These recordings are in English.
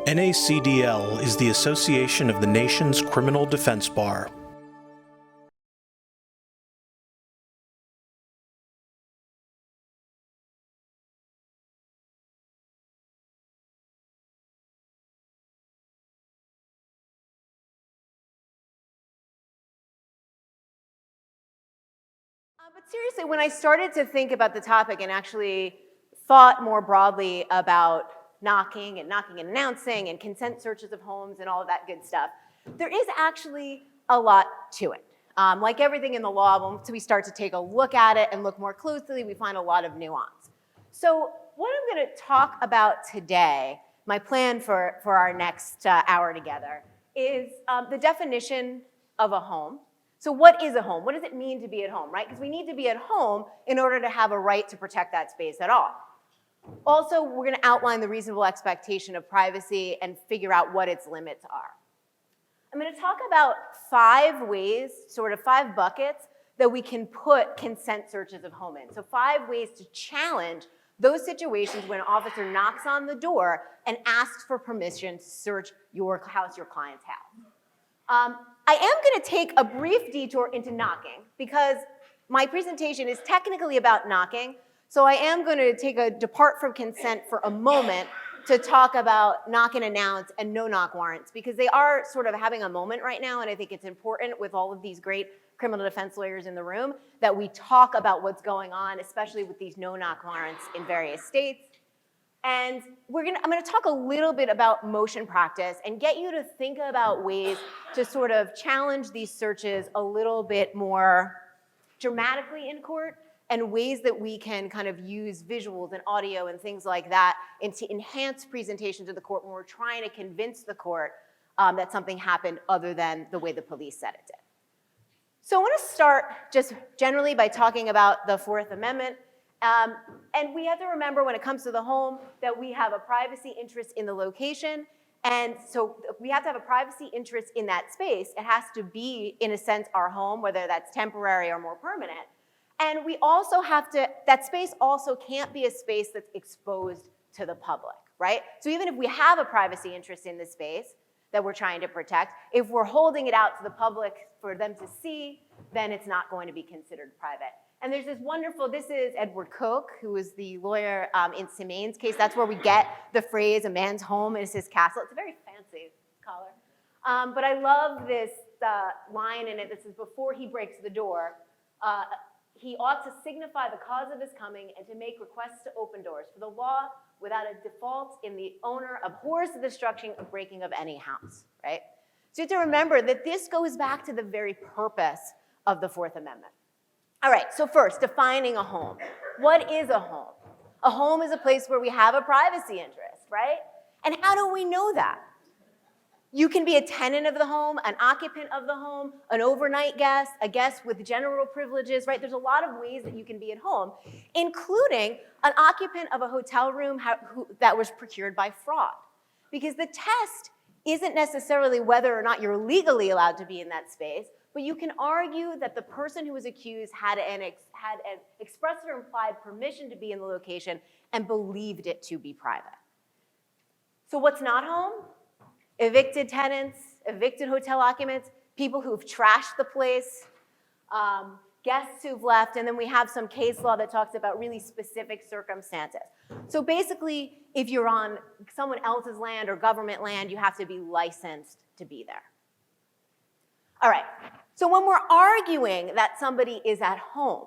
NACDL is the association of the nation's criminal defense bar. But seriously, when I started to think about the topic and actually thought more broadly about knocking and announcing and consent searches of homes and all of that good stuff, there is actually a lot to it. Like everything in the law, once we start to take a look at it and look more closely, we find a lot of nuance. So what I'm going to talk about today, my plan for our next hour together, is the definition of a home. So what is a home? What does it mean to be at home, right? Because we need to be at home in order to have a right to protect that space at all. Also, we're going to outline the reasonable expectation of privacy and figure out what its limits are. I'm going to talk about 5 ways, sort of 5 buckets, that we can put consent searches of home in. So 5 ways to challenge those situations when an officer knocks on the door and asks for permission to search your house, your client's house. I am going to take a brief detour into knocking because my presentation is technically about knocking, so I am going to depart from consent for a moment to talk about knock and announce and no-knock warrants because they are sort of having a moment right now, and I think it's important with all of these great criminal defense lawyers in the room that we talk about what's going on, especially with these no-knock warrants in various states. And I'm going to talk a little bit about motion practice and get you to think about ways to sort of challenge these searches a little bit more dramatically in court and ways that we can kind of use visuals and audio and things like that and to enhance presentation to the court when we're trying to convince the court that something happened other than the way the police said it did. So I want to start just generally by talking about the Fourth Amendment. And we have to remember when it comes to the home that we have a privacy interest in the location. And so we have to have a privacy interest in that space. It has to be, in a sense, our home, whether that's temporary or more permanent. And we also have to, that space also can't be a space that's exposed to the public, right? So even if we have a privacy interest in the space that we're trying to protect, if we're holding it out to the public for them to see, then it's not going to be considered private. And there's this wonderful, this is Edward Koch, who was the lawyer in Semane's case. That's where we get the phrase, a man's home is his castle. It's a very fancy collar. But I love this line in it that says, before he breaks the door, he ought to signify the cause of his coming and to make requests to open doors. For the law, without a default in the owner, abhors the destruction of breaking of any house, right? So you have to remember that this goes back to the very purpose of the Fourth Amendment. All right, so first, defining a home. What is a home? A home is a place where we have a privacy interest, right? And how do we know that? You can be a tenant of the home, an occupant of the home, an overnight guest, a guest with general privileges, right? There's a lot of ways that you can be at home, including an occupant of a hotel room that was procured by fraud. Because the test isn't necessarily whether or not you're legally allowed to be in that space, but you can argue that the person who was accused had an express or implied permission to be in the location and believed it to be private. So what's not home? Evicted tenants, evicted hotel occupants, people who've trashed the place, guests who've left, and then we have some case law that talks about really specific circumstances. So basically, if you're on someone else's land or government land, you have to be licensed to be there. All right, so when we're arguing that somebody is at home,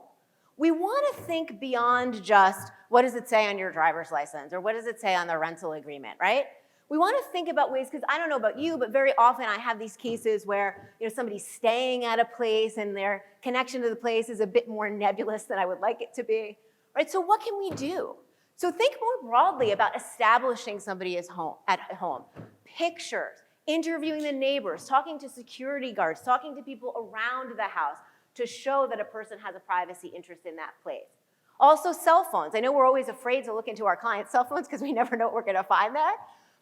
we want to think beyond just what does it say on your driver's license or what does it say on the rental agreement, right? We want to think about ways, because I don't know about you, but very often I have these cases where somebody's staying at a place and their connection to the place is a bit more nebulous than I would like it to be, right? So what can we do? So think more broadly about establishing somebody at home. Pictures, interviewing the neighbors, talking to security guards, talking to people around the house to show that a person has a privacy interest in that place. Also cell phones. I know we're always afraid to look into our clients' cell phones because we never know what we're going to find there.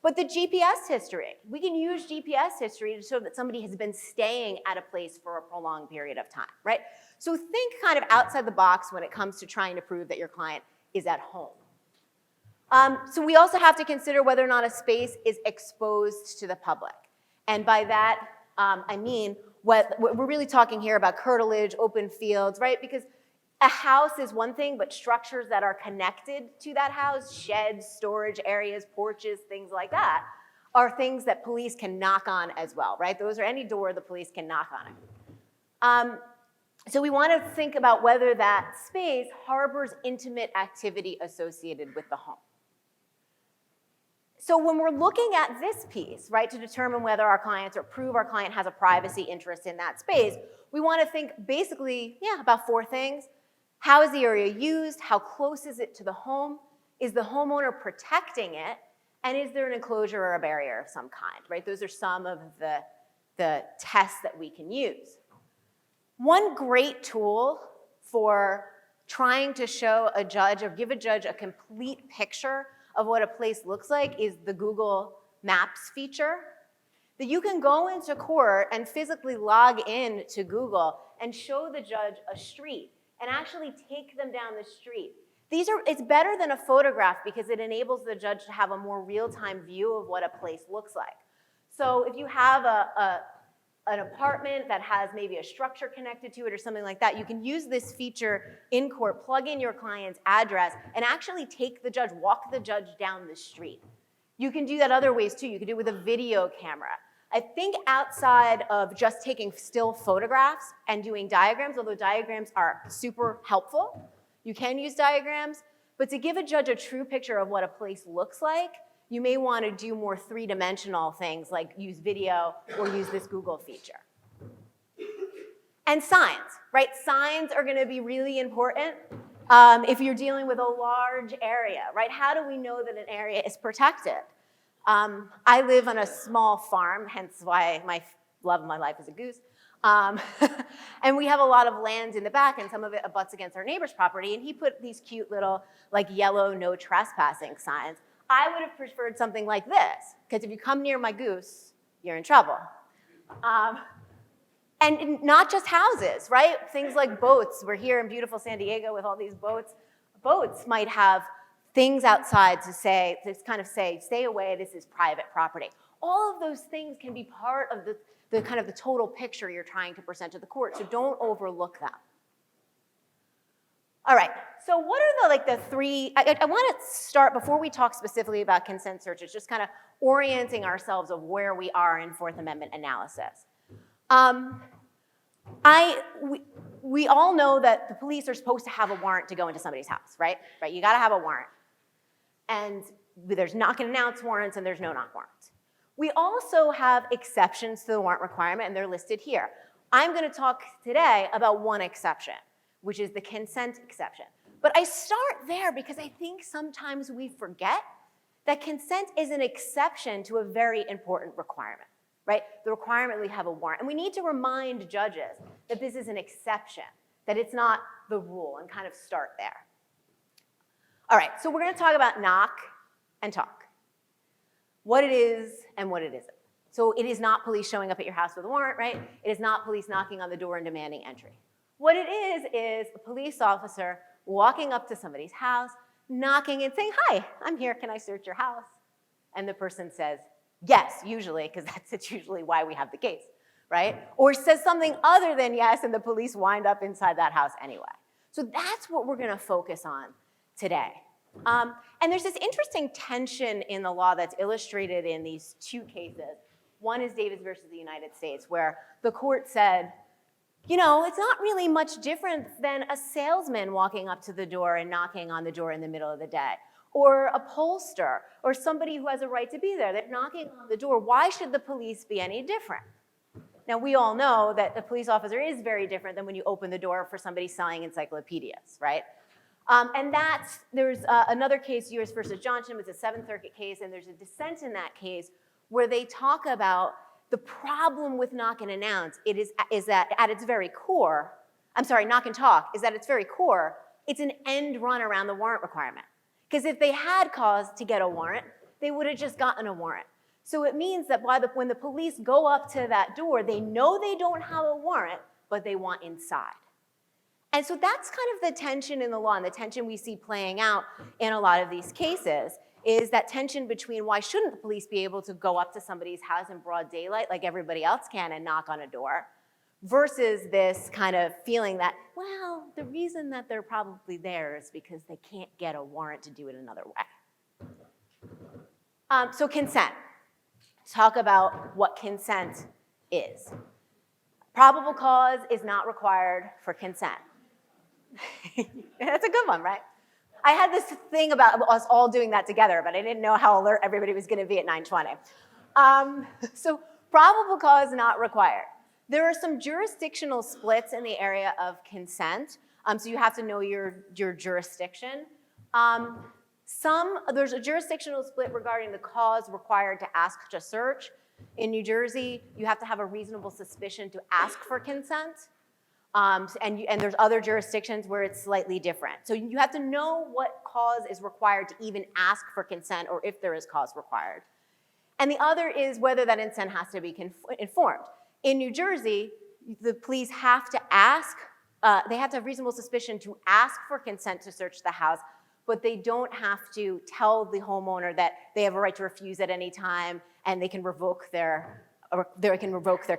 But the GPS history, we can use GPS history to show that somebody has been staying at a place for a prolonged period of time, right? So think kind of outside the box when it comes to trying to prove that your client is at home. So we also have to consider whether or not a space is exposed to the public. And by that, I mean, what we're really talking here about curtilage, open fields, right? Because a house is one thing, but structures that are connected to that house, sheds, storage areas, porches, things like that, are things that police can knock on as well, right? Those are any door the police can knock on it. So we want to think about whether that space harbors intimate activity associated with the home. So when we're looking at this piece, right, to determine whether our clients or prove our client has a privacy interest in that space, we want to think basically, about 4 things. How is the area used? How close is it to the home? Is the homeowner protecting it? And is there an enclosure or a barrier of some kind, right? Those are some of the tests that we can use. One great tool for trying to show a judge or give a judge a complete picture of what a place looks like is the Google Maps feature. That you can go into court and physically log in to Google and show the judge a street and actually take them down the street. It's better than a photograph because it enables the judge to have a more real-time view of what a place looks like. So if you have an apartment that has maybe a structure connected to it or something like that, you can use this feature in court, plug in your client's address, and actually walk the judge down the street. You can do that other ways too. You can do it with a video camera. I think outside of just taking still photographs and doing diagrams, although diagrams are super helpful, you can use diagrams, but to give a judge a true picture of what a place looks like, you may want to do more 3-dimensional things like use video or use this Google feature. And signs, right? Signs are going to be really important if you're dealing with a large area, right? How do we know that an area is protected? I live on a small farm, hence why my love of my life is a goose. And we have a lot of land in the back, and some of it abuts against our neighbor's property, and he put these cute little like yellow no trespassing signs. I would have preferred something like this, because if you come near my goose, you're in trouble. And not just houses, right? Things like boats. We're here in beautiful San Diego with all these boats. Boats might have things outside to kind of say, stay away, this is private property. All of those things can be part of the kind of the total picture you're trying to present to the court, so don't overlook them. All right, so what are the 3, I want to start, before we talk specifically about consent searches, just kind of orienting ourselves of where we are in Fourth Amendment analysis. We all know that the police are supposed to have a warrant to go into somebody's house, right? Right, you gotta have a warrant. And there's knock and announce warrants and there's no knock warrants. We also have exceptions to the warrant requirement, and they're listed here. I'm gonna talk today about one exception, which is the consent exception. But I start there because I think sometimes we forget that consent is an exception to a very important requirement, right? The requirement we have a warrant. And we need to remind judges that this is an exception, that it's not the rule, and kind of start there. All right, so we're gonna talk about knock and talk. What it is and what it isn't. So it is not police showing up at your house with a warrant, right? It is not police knocking on the door and demanding entry. What it is a police officer walking up to somebody's house, knocking and saying, hi, I'm here, can I search your house? And the person says, yes, usually, because that's usually why we have the case, right? Or says something other than yes, and the police wind up inside that house anyway. So that's what we're gonna focus on today. And there's this interesting tension in the law that's illustrated in these 2 cases. One is Davis versus the United States, where the court said, it's not really much different than a salesman walking up to the door and knocking on the door in the middle of the day, or a pollster, or somebody who has a right to be there. They're knocking on the door. Why should the police be any different? Now, we all know that the police officer is very different than when you open the door for somebody selling encyclopedias, right? And there's another case, U.S. versus Johnson, was a 7th Circuit case, and there's a dissent in that case where they talk about the problem with knock and announce. Is that at its very core, knock and talk, is that at its very core, it's an end run around the warrant requirement. Because if they had cause to get a warrant, they would have just gotten a warrant. So it means that when the police go up to that door, they know they don't have a warrant, but they want inside. And so that's kind of the tension in the law, and the tension we see playing out in a lot of these cases is that tension between why shouldn't the police be able to go up to somebody's house in broad daylight like everybody else can and knock on a door, versus this kind of feeling that, well, the reason that they're probably there is because they can't get a warrant to do it another way. So consent. Talk about what consent is. Probable cause is not required for consent. That's a good one, right? I had this thing about us all doing that together, but I didn't know how alert everybody was going to be at 9:20. So probable cause not required. There are some jurisdictional splits in the area of consent, so you have to know your jurisdiction. There's a jurisdictional split regarding the cause required to ask to search. In New Jersey, you have to have a reasonable suspicion to ask for consent. And there's other jurisdictions where it's slightly different. So you have to know what cause is required to even ask for consent, or if there is cause required. And the other is whether that consent has to be informed. In New Jersey, the police have to ask, they have to have reasonable suspicion to ask for consent to search the house, but they don't have to tell the homeowner that they have a right to refuse at any time and they can revoke their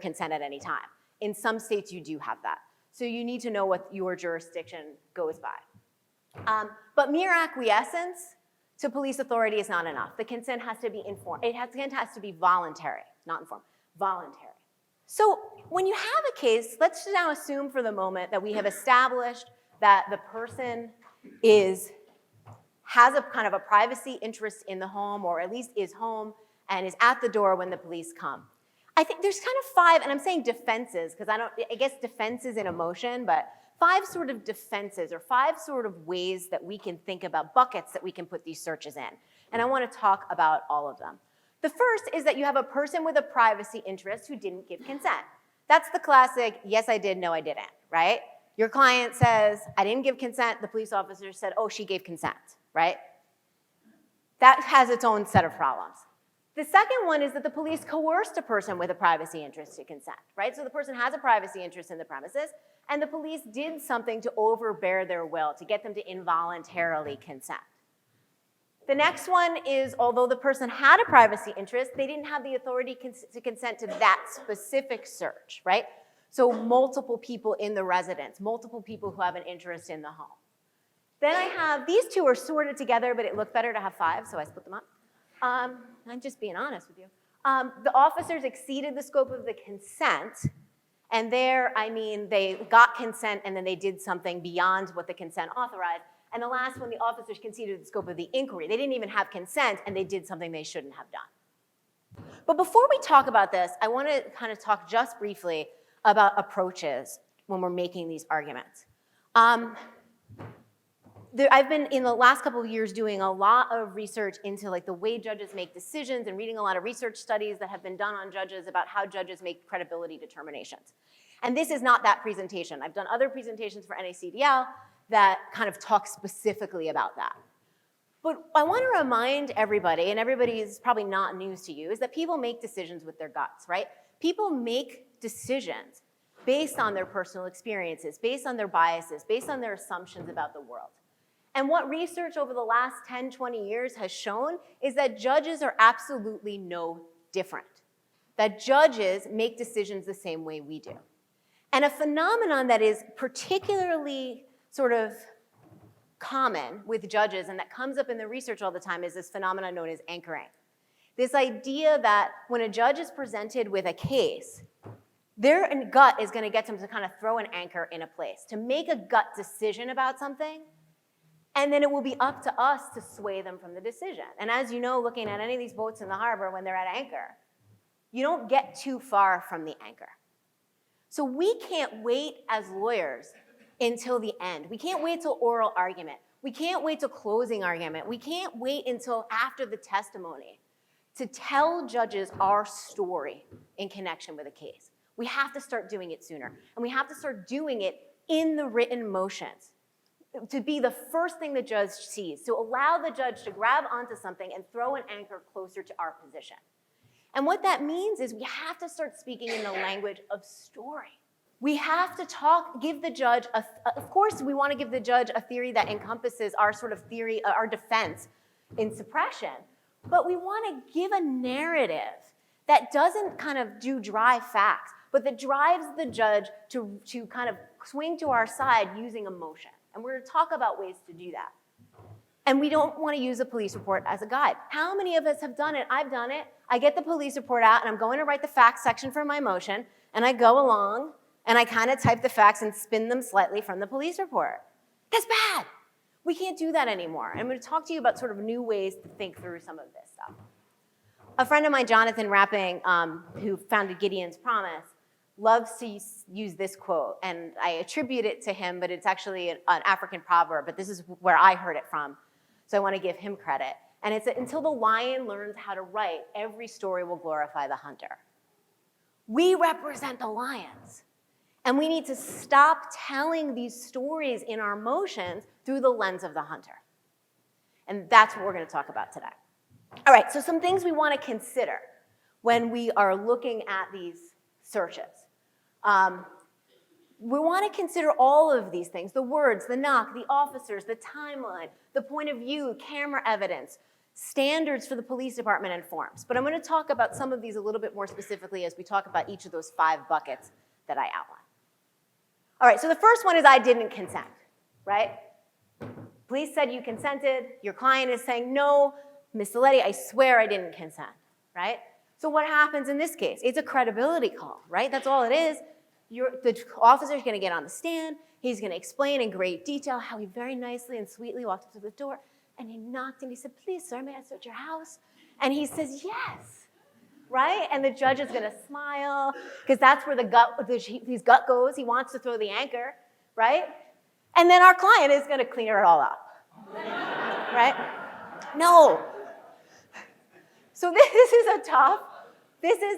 consent at any time. In some states, you do have that. So you need to know what your jurisdiction goes by. But mere acquiescence to police authority is not enough. The consent has to be informed. Consent has to be voluntary, not informed, voluntary. So when you have a case, let's now assume for the moment that we have established that the person has a kind of a privacy interest in the home, or at least is home and is at the door when the police come. I think there's kind of 5, and I'm saying defenses, because I guess defense is in emotion, but 5 sort of defenses, or 5 sort of ways that we can think about buckets that we can put these searches in. And I want to talk about all of them. The first is that you have a person with a privacy interest who didn't give consent. That's the classic, yes, I did, no, I didn't, right? Your client says, I didn't give consent. The police officer said, oh, she gave consent, right? That has its own set of problems. The second one is that the police coerced a person with a privacy interest to consent, right? So the person has a privacy interest in the premises, and the police did something to overbear their will, to get them to involuntarily consent. The next one is, although the person had a privacy interest, they didn't have the authority to consent to that specific search, right? So multiple people in the residence, multiple people who have an interest in the home. Then I have, these 2 are sorted together, but it looked better to have 5, so I split them up. I'm just being honest with you. The officers exceeded the scope of the consent, and there, I mean, they got consent and then they did something beyond what the consent authorized. And the last one, the officers exceeded the scope of the inquiry. They didn't even have consent and they did something they shouldn't have done. But before we talk about this, I want to kind of talk just briefly about approaches when we're making these arguments. I've been, in the last couple of years, doing a lot of research into like the way judges make decisions and reading a lot of research studies that have been done on judges about how judges make credibility determinations. And this is not that presentation. I've done other presentations for NACDL that kind of talk specifically about that. But I want to remind everybody, and everybody is probably not news to you, is that people make decisions with their guts, right? People make decisions based on their personal experiences, based on their biases, based on their assumptions about the world. And what research over the last 10, 20 years has shown is that judges are absolutely no different. That judges make decisions the same way we do. And a phenomenon that is particularly sort of common with judges and that comes up in the research all the time is this phenomenon known as anchoring. This idea that when a judge is presented with a case, their gut is going to get them to kind of throw an anchor in a place, to make a gut decision about something, and then it will be up to us to sway them from the decision. And as you know, looking at any of these boats in the harbor when they're at anchor, you don't get too far from the anchor. So we can't wait as lawyers until the end. We can't wait till oral argument. We can't wait till closing argument. We can't wait until after the testimony to tell judges our story in connection with a case. We have to start doing it sooner. And we have to start doing it in the written motions, to be the first thing the judge sees, to allow the judge to grab onto something and throw an anchor closer to our position. And what that means is we have to start speaking in the language of story. We have to give the judge, of course we want to give the judge a theory that encompasses our sort of theory, our defense in suppression, but we want to give a narrative that doesn't kind of do dry facts, but that drives the judge to kind of swing to our side using emotion. And we're going to talk about ways to do that. And we don't want to use a police report as a guide. How many of us have done it? I've done it. I get the police report out, and I'm going to write the facts section for my motion, and I go along, and I kind of type the facts and spin them slightly from the police report. That's bad. We can't do that anymore. And I'm going to talk to you about sort of new ways to think through some of this stuff. A friend of mine, Jonathan Rapping, who founded Gideon's Promise, loves to use this quote, and I attribute it to him, but it's actually an African proverb, but this is where I heard it from, so I want to give him credit. And it's that until the lion learns how to write, every story will glorify the hunter. We represent the lions, and we need to stop telling these stories in our motions through the lens of the hunter. And that's what we're going to talk about today. All right, so some things we want to consider when we are looking at these searches. We want to consider all of these things, the words, the knock, the officers, the timeline, the point of view, camera evidence, standards for the police department, and forms. But I'm going to talk about some of these a little bit more specifically as we talk about each of those 5 buckets that I outlined. All right, so the first one is I didn't consent, right? Police said you consented. Your client is saying, no, Ms. Sellitti, I swear I didn't consent, right? So what happens in this case? It's a credibility call, right? That's all it is. The officer's going to get on the stand. He's going to explain in great detail how he very nicely and sweetly walked up to the door, and he knocked, and he said, please, sir, may I search your house? And he says, yes, right? And the judge is going to smile, because that's where his gut goes. He wants to throw the anchor, right? And then our client is going to clean it all up, right? No. So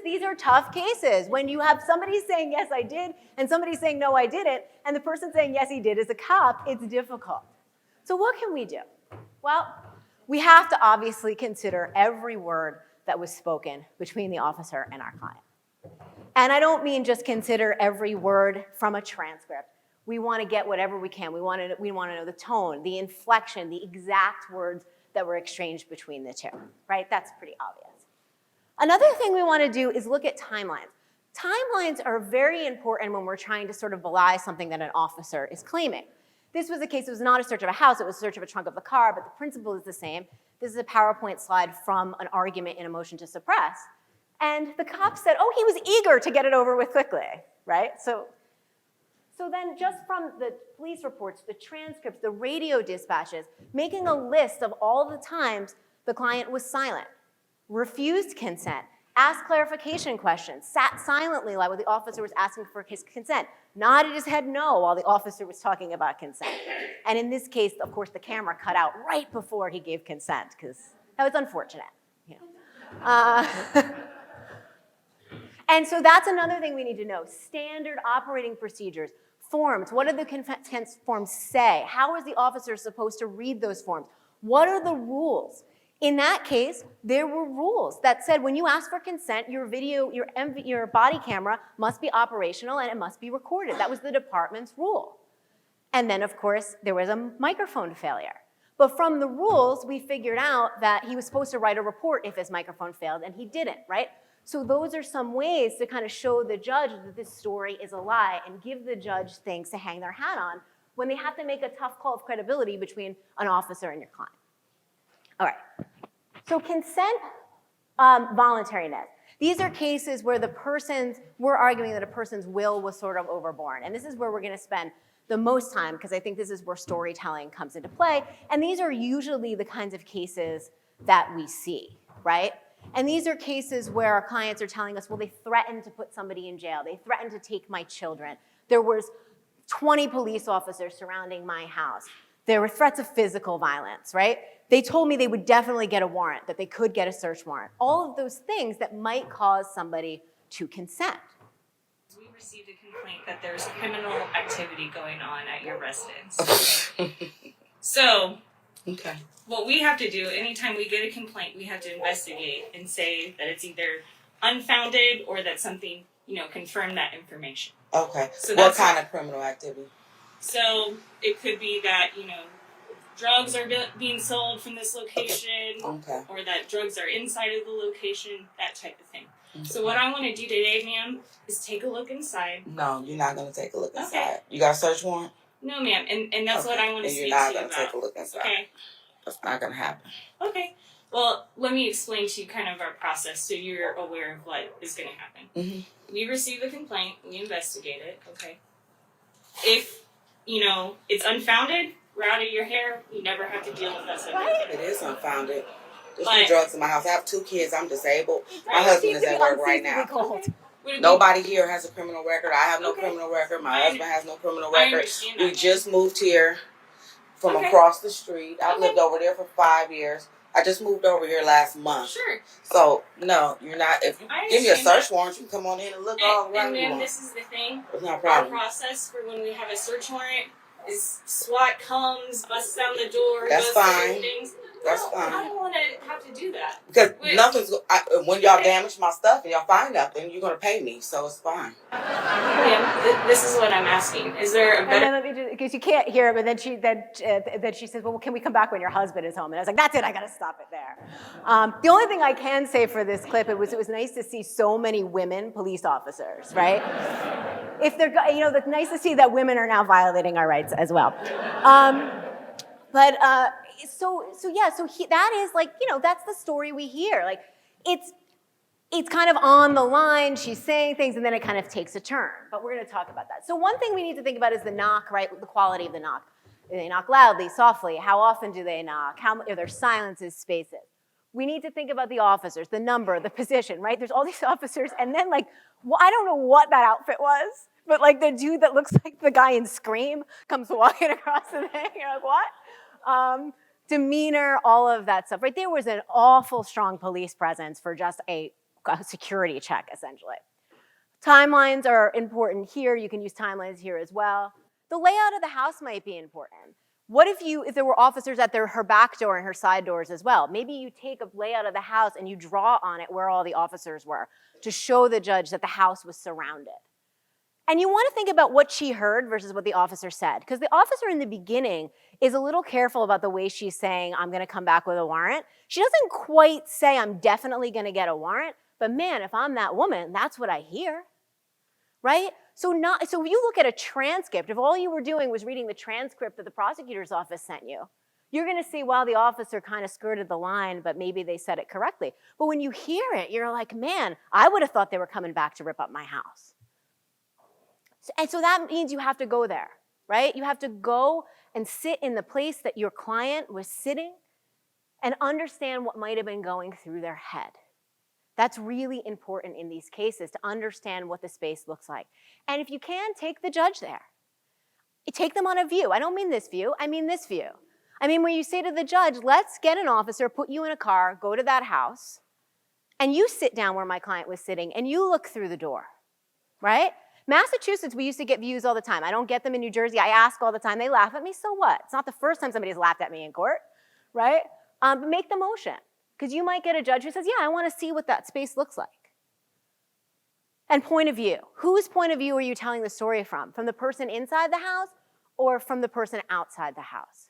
these are tough cases when you have somebody saying, yes, I did, and somebody saying, no, I didn't, and the person saying, yes, he did is a cop. It's difficult. So what can we do? Well, we have to obviously consider every word that was spoken between the officer and our client. And I don't mean just consider every word from a transcript. We want to get whatever we can. We want to know the tone, the inflection, the exact words that were exchanged between the two, right? That's pretty obvious. Another thing we want to do is look at timelines. Timelines are very important when we're trying to sort of belie something that an officer is claiming. This was a case, it was not a search of a house, it was a search of a trunk of the car, but the principle is the same. This is a PowerPoint slide from an argument in a motion to suppress. And the cop said, oh, he was eager to get it over with quickly, right? So then just from the police reports, the transcripts, the radio dispatches, making a list of all the times the client was silent, refused consent, asked clarification questions, sat silently while the officer was asking for his consent, nodded his head no while the officer was talking about consent. And in this case, of course, the camera cut out right before he gave consent, because that was unfortunate. You know. And so that's another thing we need to know. Standard operating procedures, forms. What do the consent forms say? How is the officer supposed to read those forms? What are the rules? In that case, there were rules that said when you ask for consent, your body camera must be operational and it must be recorded. That was the department's rule. And then, of course, there was a microphone failure. But from the rules, we figured out that he was supposed to write a report if his microphone failed, and he didn't, right? So those are some ways to kind of show the judge that this story is a lie and give the judge things to hang their hat on when they have to make a tough call of credibility between an officer and your client. All right, so consent, voluntariness. These are cases where we're arguing that a person's will was sort of overborne. And this is where we're gonna spend the most time, because I think this is where storytelling comes into play. And these are usually the kinds of cases that we see, right? And these are cases where our clients are telling us, well, they threatened to put somebody in jail. They threatened to take my children. There was 20 police officers surrounding my house. There were threats of physical violence, right? They told me they would definitely get a warrant, that they could get a search warrant. All of those things that might cause somebody to consent. We received a complaint that there's criminal activity going on at your residence. Okay? So, what we have to do, anytime we get a complaint, we have to investigate and say that it's either unfounded or that something, confirm that information. Okay. So what kind of criminal activity? So it could be that, drugs are being sold from this location, okay. or that drugs are inside of the location, that type of thing. Okay. So what I want to do today, ma'am, is take a look inside. No, you're not going to take a look inside. Okay. You got a search warrant? No, ma'am, and that's what I want to speak to you You're about. not going to take a look inside. Okay. That's not going to happen. Okay. Well, let me explain to you kind of our process so you're aware of what is going to happen. Mm-hmm. We receive a complaint, we investigate it, okay? If, it's unfounded, we're out of your hair, you never have to deal with us again. It is unfounded. There's no drugs in my house. I have 2 kids. I'm disabled. My husband is at work right now. Nobody here has a criminal record. I have no criminal record. My husband has no criminal record. We just moved here from across the street. I've lived over there for 5 years. I just moved over here last month. Sure. So, no, you're not. If you give me a search warrant, you can come on in and look all around. And then this is the thing. It's not a problem. Our process for when we have a search warrant is SWAT comes, busts down the door, That's does fine. certain things. That's fine. I don't want to have to do that. Because when y'all damage my stuff and y'all find nothing, you're going to pay me, so it's fine. Ma'am, this is what I'm asking. Is there a better... Because you can't hear it, but then she says, well, can we come back when your husband is home? And I was like, that's it, I got to stop it there. The only thing I can say for this clip, it was nice to see so many women police officers, right? If they're, it's nice to see that women are now violating our rights as well. That is like, that's the story we hear. Like, it's kind of on the line, she's saying things, and then it kind of takes a turn. But we're going to talk about that. So one thing we need to think about is the knock, right? The quality of the knock. Do they knock loudly, softly? How often do they knock? Are there silences, spaces? We need to think about the officers, the number, the position, right? There's all these officers, and then I don't know what that outfit was, but the dude that looks like the guy in Scream comes walking across the thing. You're like, what? Demeanor, all of that stuff, right? There was an awful strong police presence for just a security check, essentially. Timelines are important here. You can use timelines here as well. The layout of the house might be important. What if there were officers at her back door and her side doors as well? Maybe you take a layout of the house and you draw on it where all the officers were to show the judge that the house was surrounded. And you want to think about what she heard versus what the officer said. Because the officer in the beginning is a little careful about the way she's saying, I'm going to come back with a warrant. She doesn't quite say, I'm definitely going to get a warrant. But man, if I'm that woman, that's what I hear, right? So if you look at a transcript, if all you were doing was reading the transcript that the prosecutor's office sent you, you're going to see, well, the officer kind of skirted the line, but maybe they said it correctly. But when you hear it, you're like, man, I would have thought they were coming back to rip up my house. And so that means you have to go there, right? You have to go and sit in the place that your client was sitting and understand what might have been going through their head. That's really important in these cases, to understand what the space looks like. And if you can, take the judge there. Take them on a view. I don't mean this view, I mean this view. I mean where you say to the judge, let's get an officer, put you in a car, go to that house, and you sit down where my client was sitting, and you look through the door, right? Massachusetts, we used to get views all the time. I don't get them in New Jersey. I ask all the time. They laugh at me, so what? It's not the first time somebody's laughed at me in court, right? But make the motion, because you might get a judge who says, yeah, I want to see what that space looks like. And point of view. Whose point of view are you telling the story from? From the person inside the house or from the person outside the house,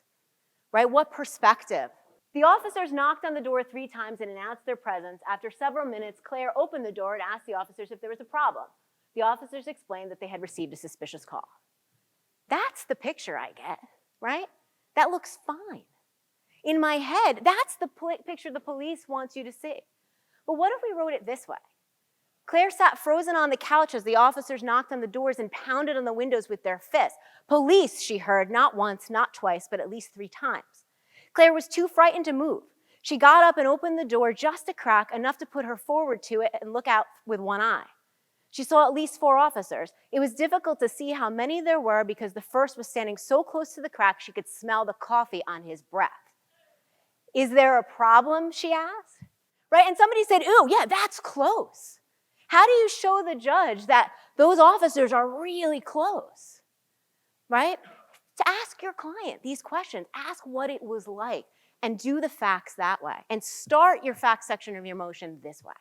right? What perspective? The officers knocked on the door 3 times and announced their presence. After several minutes, Claire opened the door and asked the officers if there was a problem. The officers explained that they had received a suspicious call. That's the picture I get, right? That looks fine. In my head, that's the picture the police wants you to see. But what if we wrote it this way? Claire sat frozen on the couch as the officers knocked on the doors and pounded on the windows with their fists. Police, she heard, not once, not twice, but at least 3 times. Claire was too frightened to move. She got up and opened the door just a crack, enough to put her forward to it and look out with one eye. She saw at least 4 officers. It was difficult to see how many there were because the first was standing so close to the crack she could smell the coffee on his breath. Is there a problem, she asked? Right, and somebody said, ooh, yeah, that's close. How do you show the judge that those officers are really close, right? To ask your client these questions, ask what it was like, and do the facts that way. And start your fact section of your motion this way.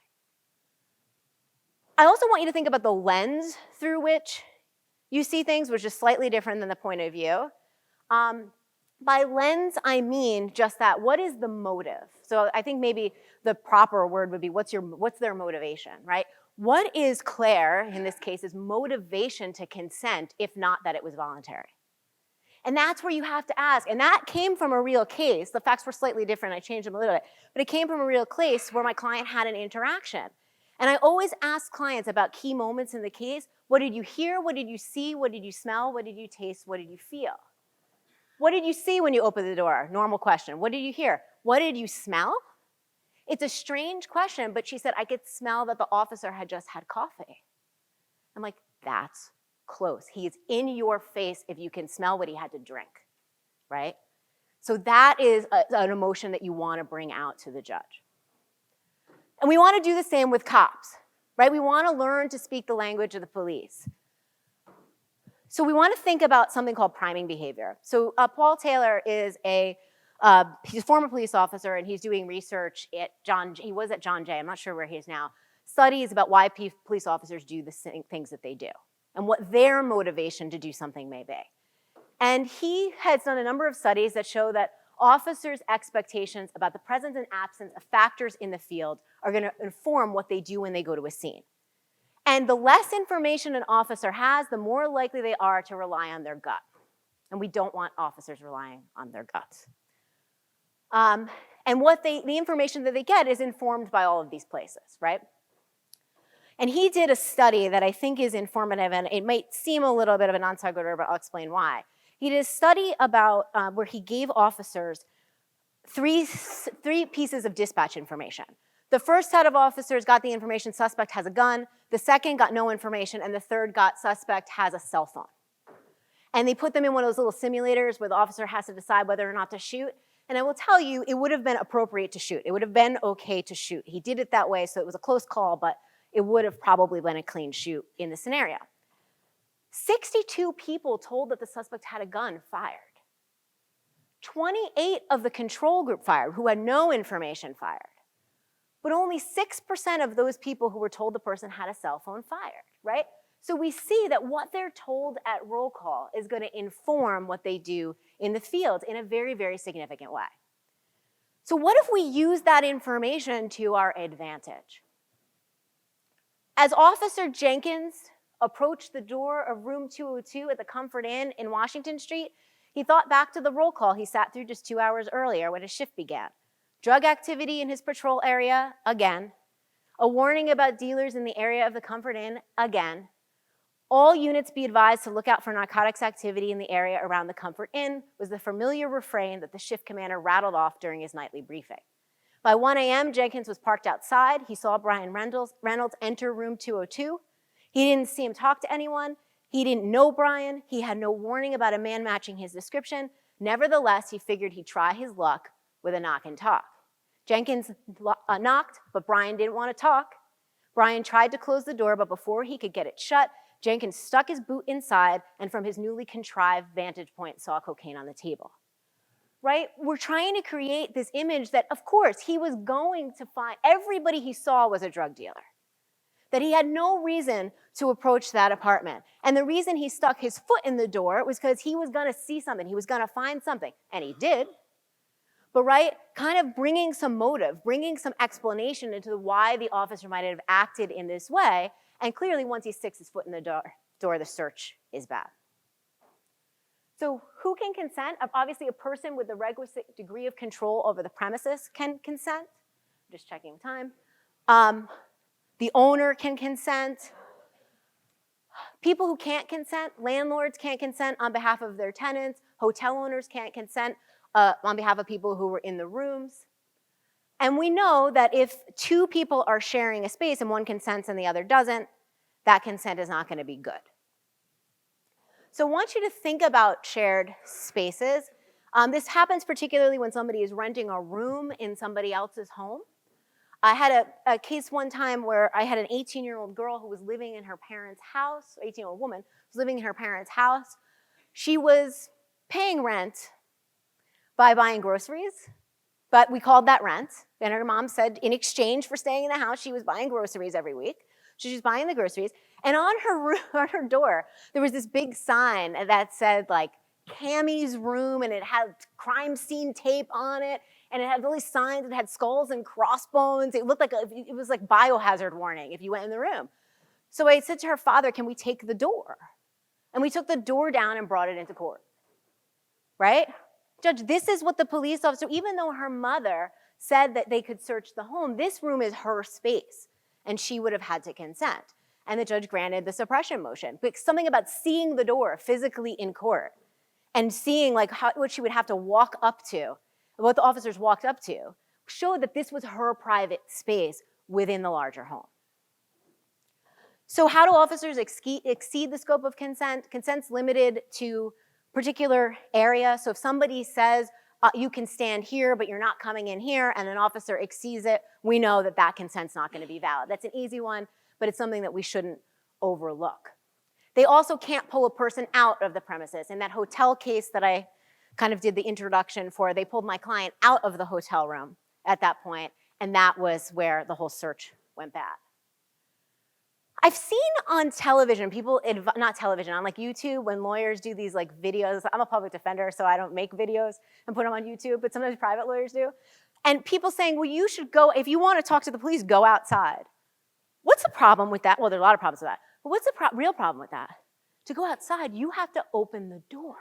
I also want you to think about the lens through which You see things which is slightly different than the point of view. By lens, I mean just that. What is the motive? So I think maybe the proper word would be what's their motivation, right? What is Claire, in this case's motivation to consent, if not that it was voluntary? And that's where you have to ask. And that came from a real case. The facts were slightly different. I changed them a little bit. But it came from a real case where my client had an interaction. And I always ask clients about key moments in the case. What did you hear? What did you see? What did you smell? What did you taste? What did you feel? What did you see when you opened the door? Normal question. What did you hear? What did you smell? It's a strange question, but she said, I could smell that the officer had just had coffee. I'm like, that's close. He is in your face if you can smell what he had to drink, right? So that is an emotion that you want to bring out to the judge. And we want to do the same with cops, right? We want to learn to speak the language of the police. So we want to think about something called priming behavior. So Paul Taylor is he's a former police officer, and he's doing research at he was at John Jay, I'm not sure where he is now, studies about why police officers do the same things that they do and what their motivation to do something may be. And he has done a number of studies that show that officers' expectations about the presence and absence of factors in the field are going to inform what they do when they go to a scene. And the less information an officer has, the more likely they are to rely on their gut. And we don't want officers relying on their guts. And the information that they get is informed by all of these places, right? And he did a study that I think is informative, and it might seem a little bit of a non sequitur, but I'll explain why. He did a study about where he gave officers three pieces of dispatch information. The first set of officers got the information suspect has a gun, the second got no information, and the third got suspect has a cell phone. And they put them in one of those little simulators where the officer has to decide whether or not to shoot. And I will tell you, it would have been appropriate to shoot. It would have been okay to shoot. He did it that way, so it was a close call, but it would have probably been a clean shoot in the scenario. 62 people told that the suspect had a gun fired. 28 of the control group fired, who had no information, fired. But only 6% of those people who were told the person had a cell phone fired, right? So we see that what they're told at roll call is going to inform what they do in the field in a very, very significant way. So what if we use that information to our advantage? As Officer Jenkins approached the door of room 202 at the Comfort Inn in Washington Street, he thought back to the roll call he sat through just 2 hours earlier when his shift began. Drug activity in his patrol area, again. A warning about dealers in the area of the Comfort Inn, again. All units be advised to look out for narcotics activity in the area around the Comfort Inn was the familiar refrain that the shift commander rattled off during his nightly briefing. By 1 a.m., Jenkins was parked outside. He saw Brian Reynolds enter room 202. He didn't see him talk to anyone. He didn't know Brian. He had no warning about a man matching his description. Nevertheless, he figured he'd try his luck with a knock and talk. Jenkins knocked, but Brian didn't want to talk. Brian tried to close the door, but before he could get it shut, Jenkins stuck his boot inside and from his newly contrived vantage point saw cocaine on the table. Right? We're trying to create this image that, of course, he was going to find, everybody he saw was a drug dealer. That he had no reason to approach that apartment. And the reason he stuck his foot in the door was because he was going to see something. He was going to find something. And he did. But right, kind of bringing some motive, bringing some explanation into why the officer might have acted in this way. And clearly, once he sticks his foot in the door, the search is bad. So who can consent? Obviously, a person with the requisite degree of control over the premises can consent. I'm just checking time. The owner can consent. People who can't consent, landlords can't consent on behalf of their tenants. Hotel owners can't consent on behalf of people who were in the rooms. And we know that if two people are sharing a space and one consents and the other doesn't, that consent is not going to be good. So I want you to think about shared spaces. This happens particularly when somebody is renting a room in somebody else's home. I had a case one time where I had an 18-year-old girl who was living in her parents' house, 18-year-old woman, was living in her parents' house. She was paying rent by buying groceries, but we called that rent. And her mom said in exchange for staying in the house, she was buying groceries every week. She's buying the groceries. And on her door, there was this big sign that said like Cammie's room, and it had crime scene tape on it. And it had all these signs that had skulls and crossbones. It looked like it was like biohazard warning if you went in the room. So I said to her father, can we take the door? And we took the door down and brought it into court, right? Judge, this is what the police officer, even though her mother said that they could search the home, this room is her space, and she would have had to consent. And the judge granted the suppression motion. But something about seeing the door physically in court and seeing like what she would have to walk up to, what the officers walked up to, showed that this was her private space within the larger home. So how do officers exceed the scope of consent? Consent's limited to particular area. So if somebody says, you can stand here, but you're not coming in here, and an officer exceeds it, we know that that consent's not going to be valid. That's an easy one, but it's something that we shouldn't overlook. They also can't pull a person out of the premises. In that hotel case that I kind of did the introduction for, they pulled my client out of the hotel room at that point, and that was where the whole search went bad. I've seen on television, not television, on like YouTube, when lawyers do these like videos. I'm a public defender, so I don't make videos and put them on YouTube, but sometimes private lawyers do. And people saying, well, you should go, if you want to talk to the police, go outside. What's the problem with that? Well, there's a lot of problems with that. But what's the real problem with that? To go outside, you have to open the door.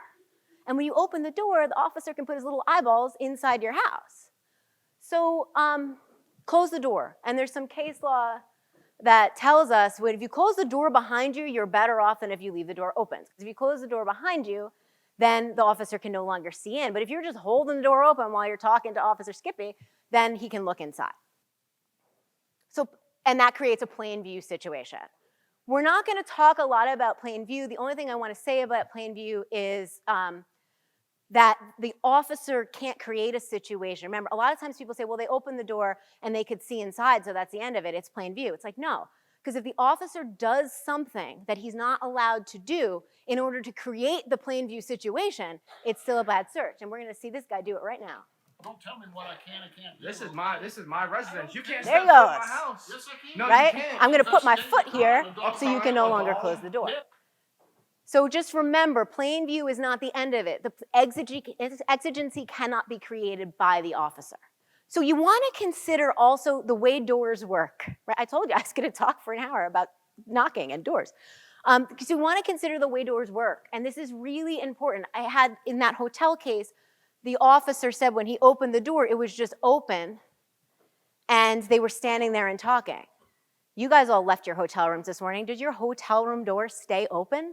And when you open the door, the officer can put his little eyeballs inside your house. So close the door. And there's some case law that tells us when if you close the door behind you, you're better off than if you leave the door open. Because if you close the door behind you, then the officer can no longer see in. But if you're just holding the door open while you're talking to Officer Skippy, then he can look inside. So, and that creates a plain view situation. We're not going to talk a lot about plain view. The only thing I want to say about plain view is that the officer can't create a situation. Remember, a lot of times people say, well, they opened the door and they could see inside, so that's the end of it. It's plain view. It's like, no, because if the officer does something that he's not allowed to do in order to create the plain view situation, it's still a bad search. And we're going to see this guy do it right now. Don't tell me what I can and can't do. This is my residence. You can't there step foot in goes. my house. Yes, I can. No, right? you can't. I'm going to put my foot here so you can no longer close the door. So just remember, plain view is not the end of it. The exigency cannot be created by the officer. So you want to consider also the way doors work. Right? I told you I was going to talk for an hour about knocking and doors. Because you want to consider the way doors work. And this is really important. I had, in that hotel case, the officer said when he opened the door, it was just open, and they were standing there and talking. You guys all left your hotel rooms this morning. Did your hotel room door stay open?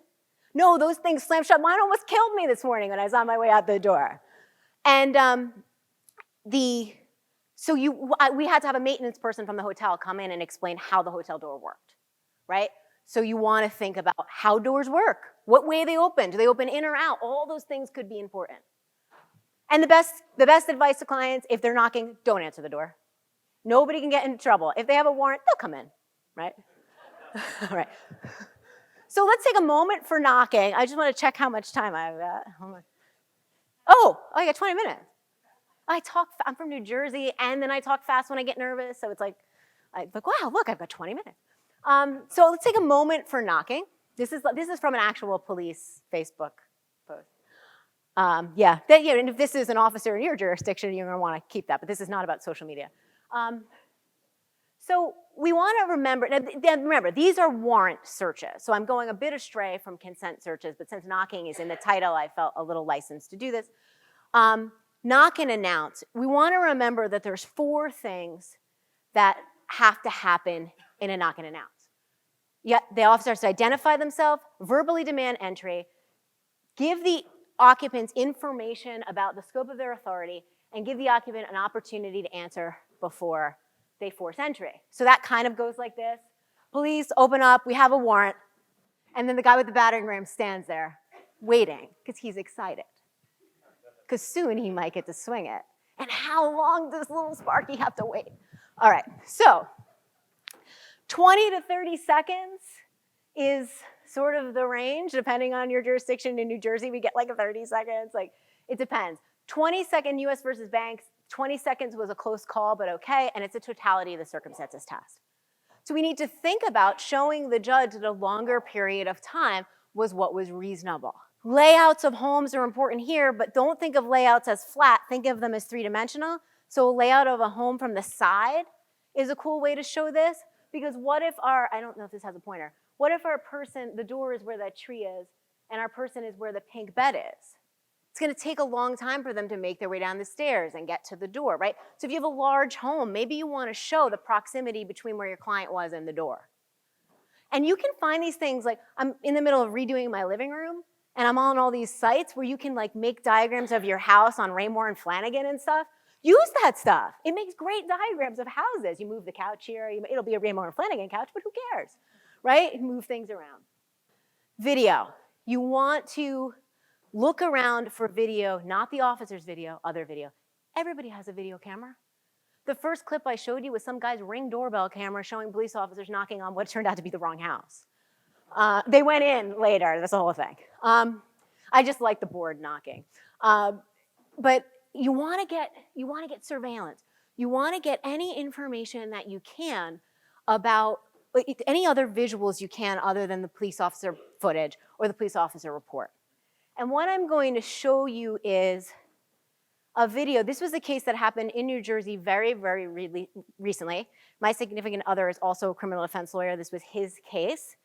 No, those things slammed shut. Mine almost killed me this morning when I was on my way out the door. And we had to have a maintenance person from the hotel come in and explain how the hotel door worked, right? So you want to think about how doors work, what way they open. Do they open in or out? All those things could be important. And the best advice to clients, if they're knocking, don't answer the door. Nobody can get into trouble. If they have a warrant, they'll come in, right? All right. So let's take a moment for knocking. I just want to check how much time I've got. Oh, I got 20 minutes. I'm from New Jersey, and then I talk fast when I get nervous, so it's like, wow, look, I've got 20 minutes. So let's take a moment for knocking. This is from an actual police Facebook post. And if this is an officer in your jurisdiction, you're going to want to keep that, but this is not about social media. So we want to remember, these are warrant searches. So I'm going a bit astray from consent searches, but since knocking is in the title, I felt a little licensed to do this. Knock and announce. We want to remember that there's 4 things that have to happen in a knock and announce. Yeah, the officer has to identify themselves, verbally demand entry, give the occupants information about the scope of their authority, and give the occupant an opportunity to answer before they force entry. So that kind of goes like this. Police, open up, we have a warrant. And then the guy with the battering ram stands there waiting because he's excited. Because soon he might get to swing it. And how long does little Sparky have to wait? All right, so 20 to 30 seconds is sort of the range, depending on your jurisdiction. In New Jersey, we get like 30 seconds. Like, it depends. 20-second US versus Banks, 20 seconds was a close call, but okay, and it's a totality of the circumstances test. So we need to think about showing the judge that a longer period of time was what was reasonable. Layouts of homes are important here, but don't think of layouts as flat, think of them as three-dimensional. So a layout of a home from the side is a cool way to show this, because what if I don't know if this has a pointer, what if our person, the door is where that tree is, and our person is where the pink bed is? It's gonna take a long time for them to make their way down the stairs and get to the door, right? So if you have a large home, maybe you wanna show the proximity between where your client was and the door. And you can find these things, like I'm in the middle of redoing my living room, and I'm on all these sites where you can like make diagrams of your house on Raymore and Flanagan and stuff. Use that stuff. It makes great diagrams of houses. You move the couch here, it'll be a Raymore and Flanagan couch, but who cares, right? Move things around. Video. You want to look around for video, not the officer's video, other video. Everybody has a video camera. The first clip I showed you was some guy's Ring doorbell camera showing police officers knocking on what turned out to be the wrong house. They went in later, that's the whole thing. I just like the board knocking. But you wanna get surveillance. You wanna get any information that you can about any other visuals you can other than the police officer footage or the police officer report. And what I'm going to show you is a video. This was a case that happened in New Jersey very, very recently. My significant other is also a criminal defense lawyer. This was his case.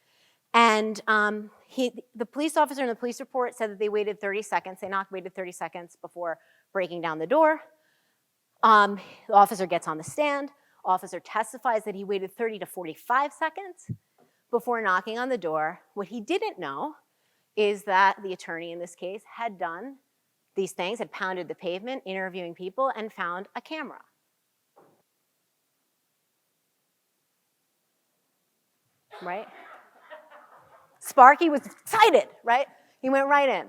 And the police officer in the police report said that they waited 30 seconds. They waited 30 seconds before breaking down the door. The officer gets on the stand. Officer testifies that he waited 30 to 45 seconds before knocking on the door. What he didn't know is that the attorney in this case had done these things, had pounded the pavement, interviewing people, and found a camera. Right? Sparky was excited, right? He went right in.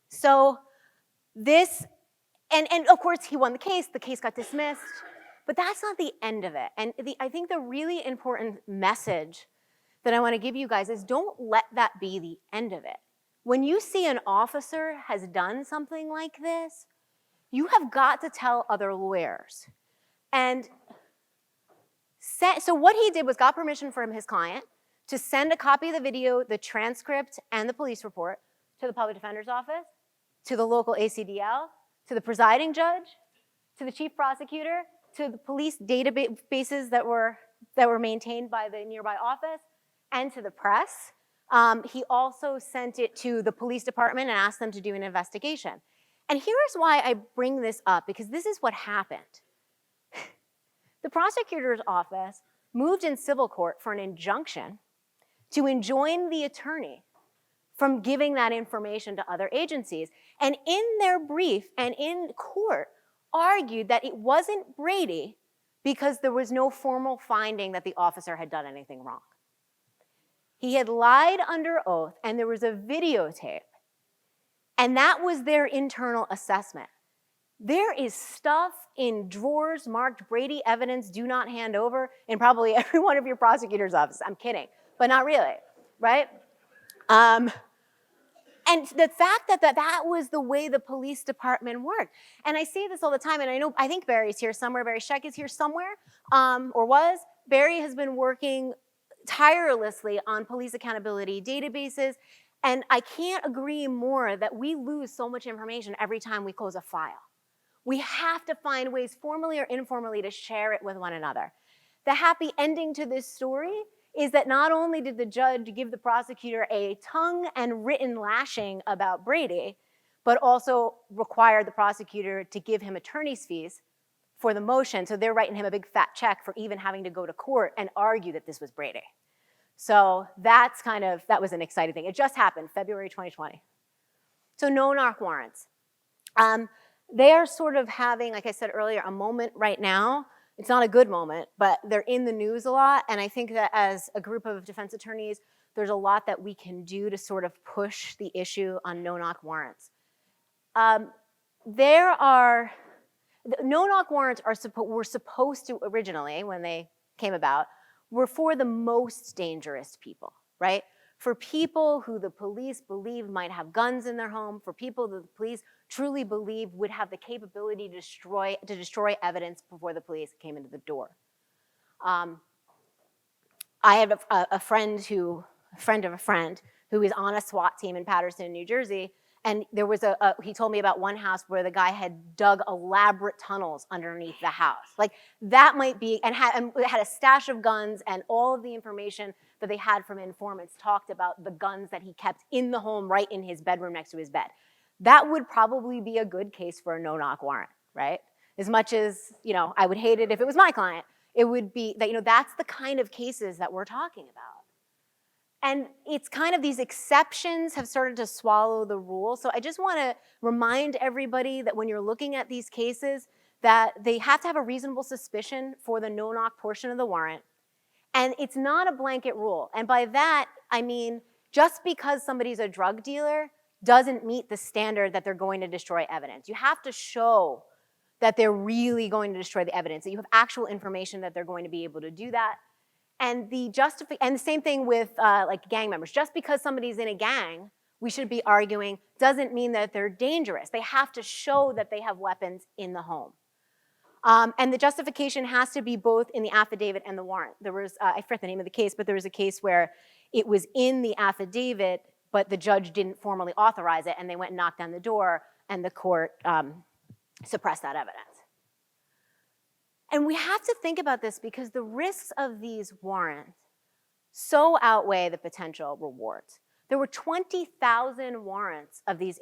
So this, and of course he won the case got dismissed, but that's not the end of it. And I think the really important message that I wanna give you guys is don't let that be the end of it. When you see an officer has done something like this, you have got to tell other lawyers. And so what he did was got permission from his client to send a copy of the video, the transcript, and the police report to the public defender's office, to the local ACDL, to the presiding judge, to the chief prosecutor, to the police databases that were maintained by the nearby office, and to the press. He also sent it to the police department and asked them to do an investigation. And here's why I bring this up, because this is what happened. The prosecutor's office moved in civil court for an injunction to enjoin the attorney from giving that information to other agencies. And in their brief and in court, argued that it wasn't Brady because there was no formal finding that the officer had done anything wrong. He had lied under oath, and there was a videotape, and that was their internal assessment. There is stuff in drawers marked Brady evidence, do not hand over, in probably every one of your prosecutor's offices. I'm kidding, but not really, right? And the fact that that was the way the police department worked. And I say this all the time, and I think Barry's here somewhere, Barry Scheck is here somewhere, or was. Barry has been working tirelessly on police accountability databases, and I can't agree more that we lose so much information every time we close a file. We have to find ways, formally or informally, to share it with one another. The happy ending to this story is that not only did the judge give the prosecutor a tongue and written lashing about Brady, but also required the prosecutor to give him attorney's fees for the motion. So they're writing him a big fat check for even having to go to court and argue that this was Brady. So that was an exciting thing. It just happened, February 2020. So no-knock warrants. They are sort of having, like I said earlier, a moment right now. It's not a good moment, but they're in the news a lot. And I think that as a group of defense attorneys, there's a lot that we can do to sort of push the issue on no-knock warrants. No-knock warrants were supposed to originally, when they came about, were for the most dangerous people, right? For people who the police believe might have guns in their home, for people that the police truly believe would have the capability to destroy evidence before the police came into the door. I have a friend of a friend who is on a SWAT team in Paterson, New Jersey, and there was he told me about one house where the guy had dug elaborate tunnels underneath the house. Like that might be, and had a stash of guns, and all of the information that they had from informants talked about the guns that he kept in the home, right in his bedroom next to his bed. That would probably be a good case for a no-knock warrant, right? As much as, I would hate it if it was my client, it would be that, that's the kind of cases that we're talking about. And it's kind of these exceptions have started to swallow the rule. So I just want to remind everybody that when you're looking at these cases, that they have to have a reasonable suspicion for the no-knock portion of the warrant. And it's not a blanket rule. And by that, I mean, just because somebody's a drug dealer doesn't meet the standard that they're going to destroy evidence. You have to show that they're really going to destroy the evidence, that you have actual information that they're going to be able to do that. And the same thing with like gang members. Just because somebody's in a gang, we should be arguing, doesn't mean that they're dangerous. They have to show that they have weapons in the home. And the justification has to be both in the affidavit and the warrant. There was, I forget the name of the case, but there was a case where it was in the affidavit, but the judge didn't formally authorize it, and they went and knocked on the door, and the court suppressed that evidence. And we have to think about this because the risks of these warrants so outweigh the potential rewards. There were 20,000 warrants of these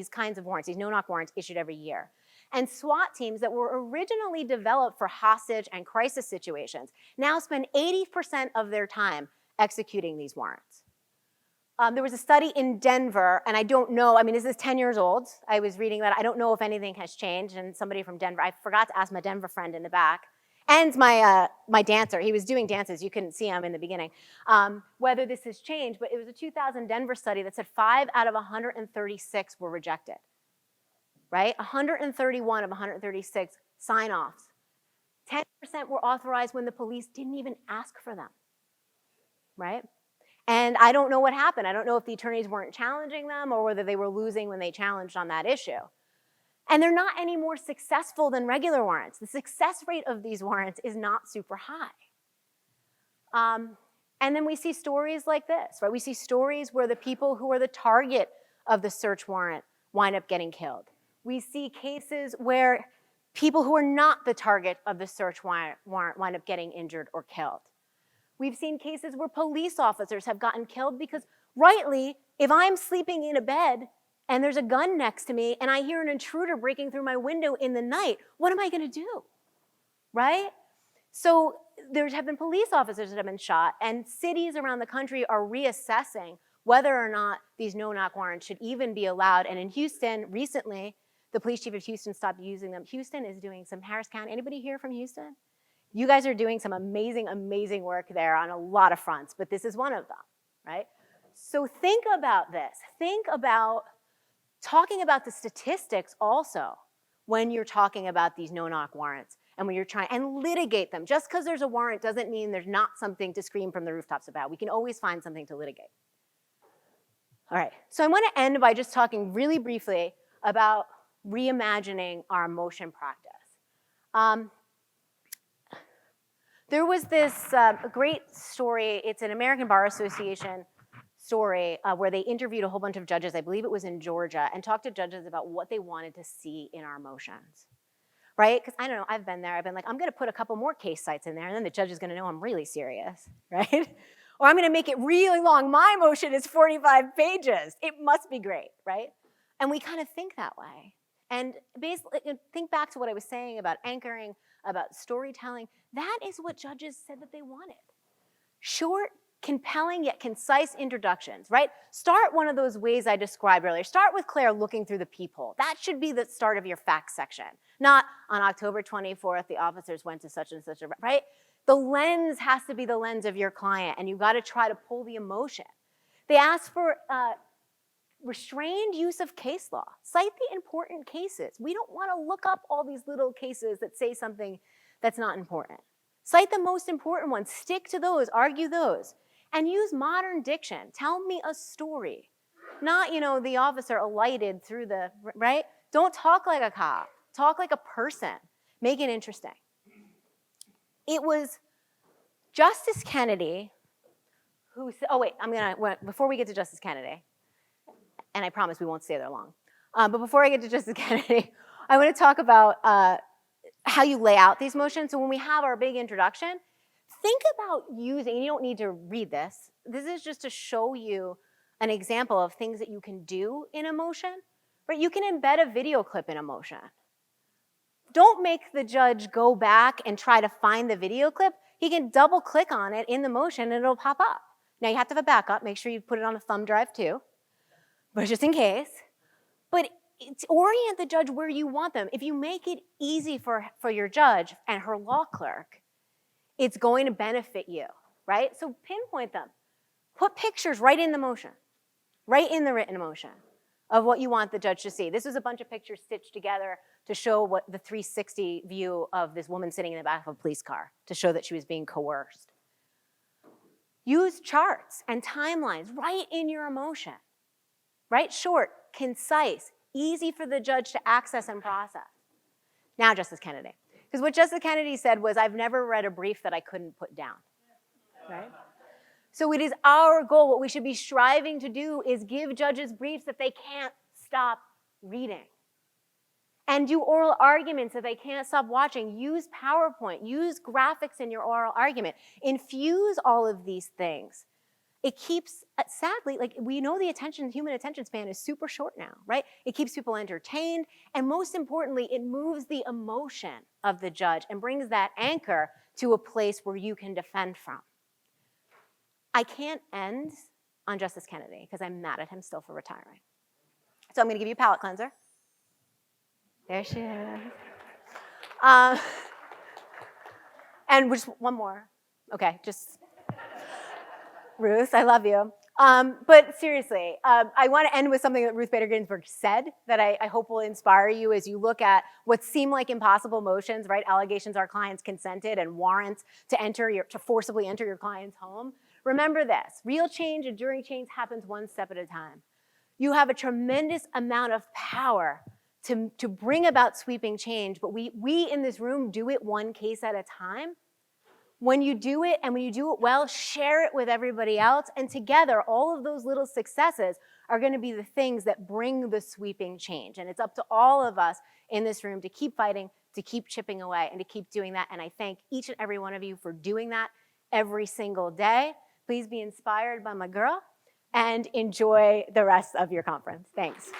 kinds of warrants, these no-knock warrants issued every year. And SWAT teams that were originally developed for hostage and crisis situations now spend 80% of their time executing these warrants. There was a study in Denver, and I don't know, I mean, this is 10 years old. I was reading that. I don't know if anything has changed, and somebody from Denver, I forgot to ask my Denver friend in the back, and my dancer, he was doing dances, you couldn't see him in the beginning, whether this has changed, but it was a 2000 Denver study that said 5 out of 136 were rejected, right? 131 of 136 sign-offs. 10% were authorized when the police didn't even ask for them, right? And I don't know what happened. I don't know if the attorneys weren't challenging them or whether they were losing when they challenged on that issue. And they're not any more successful than regular warrants. The success rate of these warrants is not super high. And then we see stories like this, right? We see stories where the people who are the target of the search warrant wind up getting killed. We see cases where people who are not the target of the search warrant wind up getting injured or killed. We've seen cases where police officers have gotten killed because, rightly, if I'm sleeping in a bed and there's a gun next to me and I hear an intruder breaking through my window in the night, what am I going to do, right? So there have been police officers that have been shot, and cities around the country are reassessing whether or not these no-knock warrants should even be allowed. And in Houston, recently, the police chief of Houston stopped using them. Houston is doing some, Harris County, anybody here from Houston? You guys are doing some amazing, amazing work there on a lot of fronts, but this is one of them, right? So think about this. Think about talking about the statistics also when you're talking about these no-knock warrants and when you're trying, and litigate them. Just because there's a warrant doesn't mean there's not something to scream from the rooftops about. We can always find something to litigate. All right, so I want to end by just talking really briefly about reimagining our motion practice. There was this great story, it's an American Bar Association story where they interviewed a whole bunch of judges, I believe it was in Georgia, and talked to judges about what they wanted to see in our motions, right? Because I don't know, I've been there, I've been like, I'm gonna put a couple more case sites in there and then the judge is gonna know I'm really serious, right? Or I'm gonna make it really long, my motion is 45 pages, it must be great, right? And we kind of think that way. And basically, think back to what I was saying about anchoring, about storytelling. That is what judges said that they wanted. Short, compelling, yet concise introductions, right? Start one of those ways I described earlier. Start with Claire looking through the peephole. That should be the start of your facts section. Not on October 24th, the officers went to such and such, right? The lens has to be the lens of your client, and you've got to try to pull the emotion. They ask for restrained use of case law. Cite the important cases. We don't want to look up all these little cases that say something that's not important. Cite the most important ones. Stick to those. Argue those. And use modern diction. Tell me a story. Not, the officer alighted through the, right? Don't talk like a cop. Talk like a person. Make it interesting. It was Justice Kennedy, before we get to Justice Kennedy, and I promise we won't stay there long, but before I get to Justice Kennedy, I want to talk about how you lay out these motions. So when we have our big introduction, think about using, and you don't need to read this, this is just to show you an example of things that you can do in a motion, right? You can embed a video clip in a motion. Don't make the judge go back and try to find the video clip. He can double click on it in the motion and it'll pop up. Now you have to have a backup, make sure you put it on a thumb drive too, but just in case. But orient the judge where you want them. If you make it easy for your judge and her law clerk, it's going to benefit you, right? So pinpoint them. Put pictures right in the motion, right in the written motion of what you want the judge to see. This is a bunch of pictures stitched together to show what the 360 view of this woman sitting in the back of a police car to show that she was being coerced. Use charts and timelines right in your emotion, right? Short, concise, easy for the judge to access and process. Now, Justice Kennedy. Because what Justice Kennedy said was, I've never read a brief that I couldn't put down, right? So it is our goal, what we should be striving to do is give judges briefs that they can't stop reading. And do oral arguments that they can't stop watching. Use PowerPoint, use graphics in your oral argument. Infuse all of these things. It keeps, sadly, like we know the human attention span is super short now, right? It keeps people entertained, and most importantly, it moves the emotion of the judge and brings that anchor to a place where you can defend from. I can't end on Justice Kennedy because I'm mad at him still for retiring. So I'm gonna give you a palate cleanser. There she is. And just one more. Okay, just Ruth, I love you. But seriously, I want to end with something that Ruth Bader Ginsburg said that I hope will inspire you as you look at what seem like impossible motions, right? Allegations our clients consented and warrants to forcibly enter your client's home. Remember this, real change, enduring change happens one step at a time. You have a tremendous amount of power to bring about sweeping change, but we in this room do it one case at a time. When you do it, and when you do it well, share it with everybody else, and together, all of those little successes are gonna be the things that bring the sweeping change. And it's up to all of us in this room to keep fighting, to keep chipping away, and to keep doing that. And I thank each and every one of you for doing that every single day. Please be inspired by my girl, and enjoy the rest of your conference. Thanks.